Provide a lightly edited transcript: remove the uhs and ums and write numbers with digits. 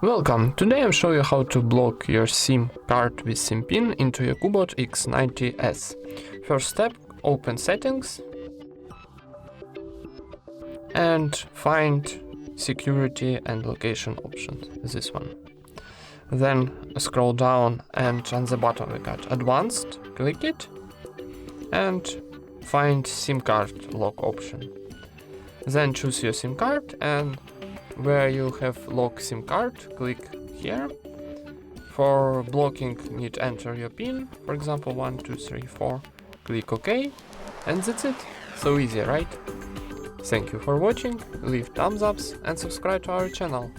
Welcome! Today I'll show you how to block your SIM card with SIM pin into your Cubot X19 S. First step, open settings and find security and location options, this one. Then scroll down and on the bottom we got advanced, click it and find SIM card lock option. Then choose your SIM card and where you have lock SIM card, click here. For blocking, need enter your pin, for example 1, 2, 3, 4. Click OK, and that's it. So easy, right? Thank you for watching, leave thumbs ups and subscribe to our channel.